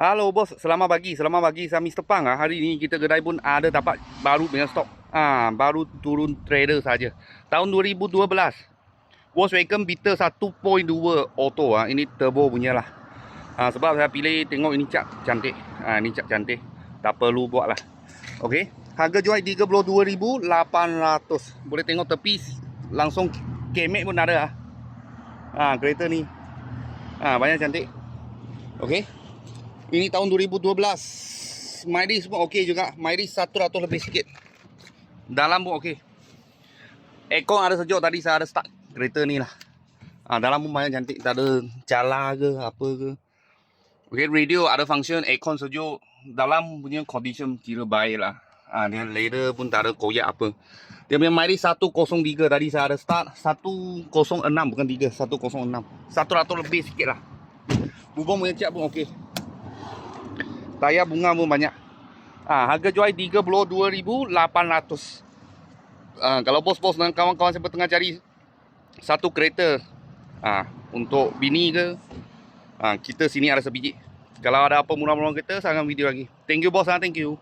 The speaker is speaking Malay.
Halo bos, selamat pagi. Selamat pagi, saya Mr. Pang. Hari ini kita kedai pun ada dapat baru punya stok. Baru turun trader saja. Tahun 2012. Volkswagen Beetle 1.2 auto. Ini turbo punya lah. Sebab saya pilih tengok ini cat cantik. Ini cat cantik. Tak perlu buat lah. Okey. Harga jual 32,800. Boleh tengok tepi langsung kemek pun ada. Kereta ni. Banyak cantik. Okey. Ini tahun 2012. Mileage pun okey juga. Mileage 100 lebih sikit. Dalam pun okey. Aircon ada sejuk, tadi saya ada start kereta ni lah. Dalam pun banyak cantik. Tak ada cala ke apa ke. Okey, radio ada function. Aircon sejuk. Dalam punya condition kira baik lah. Dia leather pun tak ada koyak apa. Dia punya mileage 103. Tadi saya ada start 106, bukan 3, 106. 100 lebih sikit lah. Bubong punya cat pun okey. Tayar bunga pun banyak. Harga jual 32,800. Kalau bos-bos dan kawan-kawan siapa tengah cari satu kereta untuk bini ke, kita sini ada sebiji. Kalau ada apa murah-murah kereta, saya akan video lagi. Thank you bos, thank you.